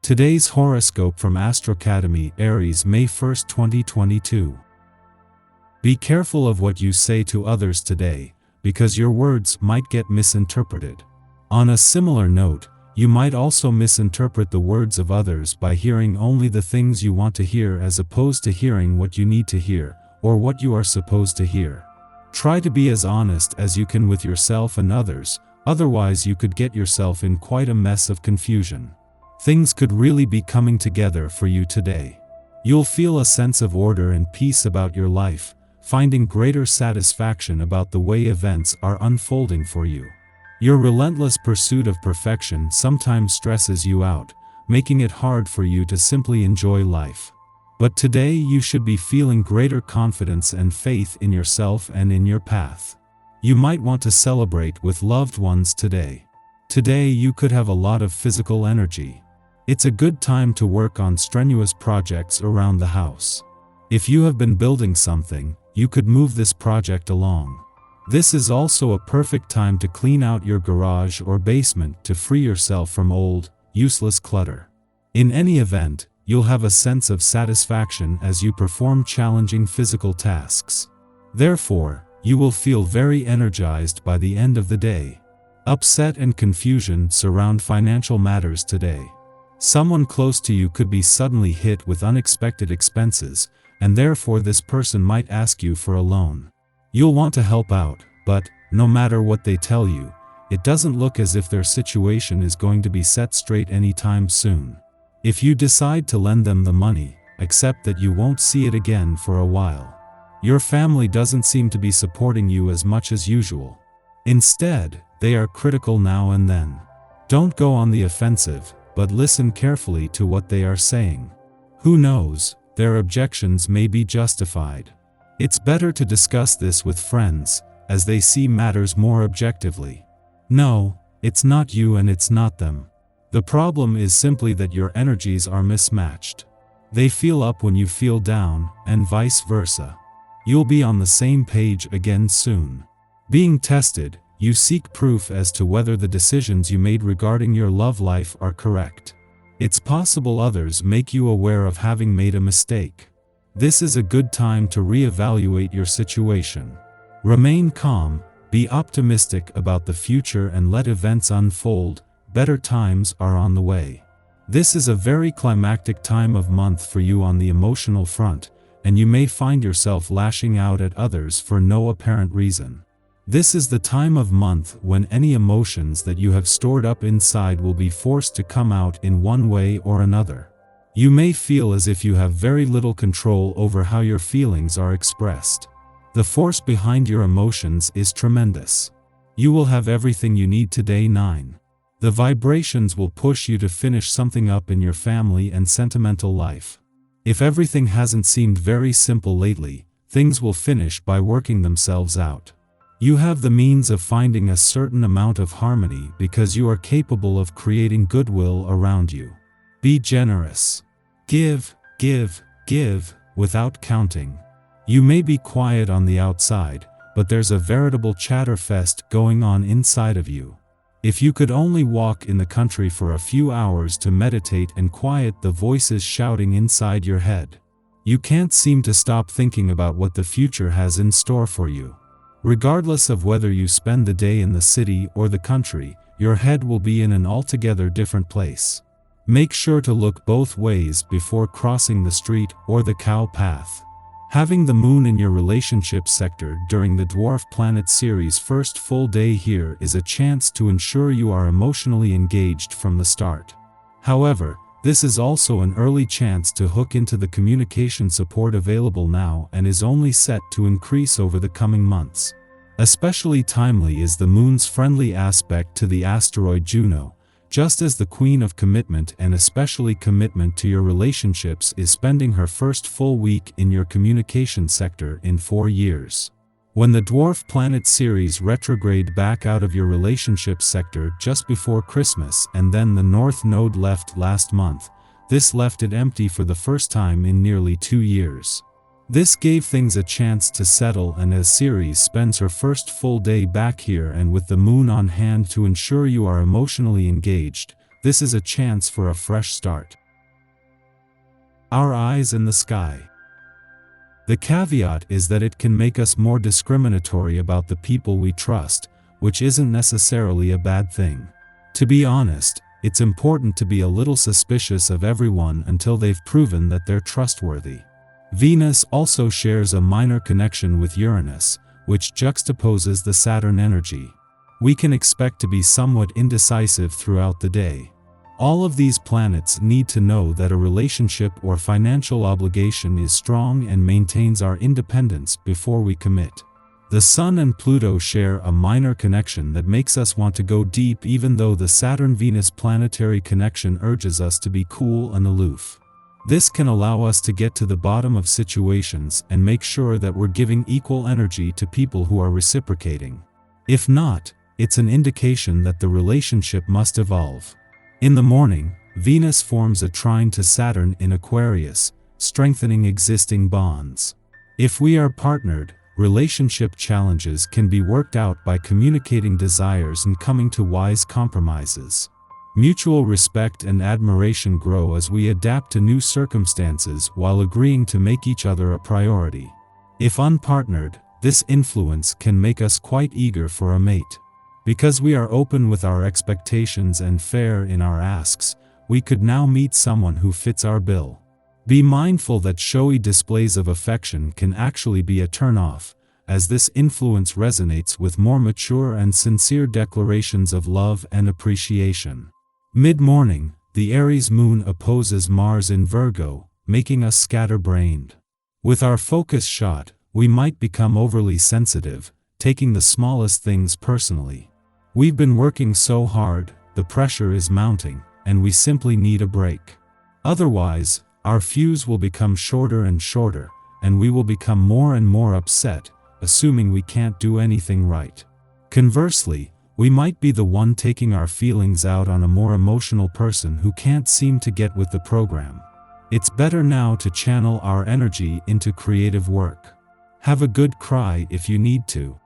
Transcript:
Today's horoscope from Astrocademy, Aries, May 1, 2022. Be careful of what you say to others today, because your words might get misinterpreted. On a similar note, you might also misinterpret the words of others by hearing only the things you want to hear as opposed to hearing what you need to hear, or what you are supposed to hear. Try to be as honest as you can with yourself and others, otherwise you could get yourself in quite a mess of confusion. Things could really be coming together for you today. You'll feel a sense of order and peace about your life, finding greater satisfaction about the way events are unfolding for you. Your relentless pursuit of perfection sometimes stresses you out, making it hard for you to simply enjoy life. But today you should be feeling greater confidence and faith in yourself and in your path. You might want to celebrate with loved ones today. Today you could have a lot of physical energy. It's a good time to work on strenuous projects around the house. If you have been building something, you could move this project along. This is also a perfect time to clean out your garage or basement to free yourself from old, useless clutter. In any event, you'll have a sense of satisfaction as you perform challenging physical tasks. Therefore, you will feel very energized by the end of the day. Upset and confusion surround financial matters today. Someone close to you could be suddenly hit with unexpected expenses, and therefore this person might ask you for a loan. You'll want to help out, but, no matter what they tell you, it doesn't look as if their situation is going to be set straight anytime soon. If you decide to lend them the money, accept that you won't see it again for a while. Your family doesn't seem to be supporting you as much as usual. Instead, they are critical now and then. Don't go on the offensive, but listen carefully to what they are saying. Who knows, their objections may be justified. It's better to discuss this with friends, as they see matters more objectively. No, it's not you and it's not them. The problem is simply that your energies are mismatched. They feel up when you feel down, and vice versa. You'll be on the same page again soon. Being tested, you seek proof as to whether the decisions you made regarding your love life are correct. It's possible others make you aware of having made a mistake. This is a good time to reevaluate your situation. Remain calm, be optimistic about the future and let events unfold. Better times are on the way. This is a very climactic time of month for you on the emotional front, and you may find yourself lashing out at others for no apparent reason. This is the time of month when any emotions that you have stored up inside will be forced to come out in one way or another. You may feel as if you have very little control over how your feelings are expressed. The force behind your emotions is tremendous. You will have everything you need today. 9. The vibrations will push you to finish something up in your family and sentimental life. If everything hasn't seemed very simple lately, things will finish by working themselves out. You have the means of finding a certain amount of harmony because you are capable of creating goodwill around you. Be generous. Give, give, give, without counting. You may be quiet on the outside, but there's a veritable chatterfest going on inside of you. If you could only walk in the country for a few hours to meditate and quiet the voices shouting inside your head. You can't seem to stop thinking about what the future has in store for you. Regardless of whether you spend the day in the city or the country, your head will be in an altogether different place. Make sure to look both ways before crossing the street or the cow path. Having the moon in your relationship sector during the dwarf planet series' first full day here is a chance to ensure you are emotionally engaged from the start. However, this is also an early chance to hook into the communication support available now and is only set to increase over the coming months. Especially timely is the moon's friendly aspect to the asteroid Juno, just as the queen of commitment and especially commitment to your relationships is spending her first full week in your communication sector in 4 years. When the dwarf planet series retrograde back out of your relationship sector just before Christmas and then the north node left last month, this left it empty for the first time in nearly 2 years. This gave things a chance to settle, and as Ceres spends her first full day back here and with the moon on hand to ensure you are emotionally engaged, this is a chance for a fresh start. Our eyes in the sky. The caveat is that it can make us more discriminatory about the people we trust, which isn't necessarily a bad thing. To be honest, it's important to be a little suspicious of everyone until they've proven that they're trustworthy. Venus also shares a minor connection with Uranus, which juxtaposes the Saturn energy. We can expect to be somewhat indecisive throughout the day. All of these planets need to know that a relationship or financial obligation is strong and maintains our independence before we commit. The Sun and Pluto share a minor connection that makes us want to go deep, even though the Saturn-Venus planetary connection urges us to be cool and aloof. This can allow us to get to the bottom of situations and make sure that we're giving equal energy to people who are reciprocating. If not, it's an indication that the relationship must evolve. In the morning, Venus forms a trine to Saturn in Aquarius, strengthening existing bonds. If we are partnered, relationship challenges can be worked out by communicating desires and coming to wise compromises. Mutual respect and admiration grow as we adapt to new circumstances while agreeing to make each other a priority. If unpartnered, this influence can make us quite eager for a mate. Because we are open with our expectations and fair in our asks, we could now meet someone who fits our bill. Be mindful that showy displays of affection can actually be a turn-off, as this influence resonates with more mature and sincere declarations of love and appreciation. Mid-morning, the Aries moon opposes Mars in Virgo, making us scatterbrained. With our focus shot, we might become overly sensitive, taking the smallest things personally. We've been working so hard, the pressure is mounting, and we simply need a break. Otherwise, our fuse will become shorter and shorter, and we will become more and more upset, assuming we can't do anything right. Conversely, we might be the one taking our feelings out on a more emotional person who can't seem to get with the program. It's better now to channel our energy into creative work. Have a good cry if you need to.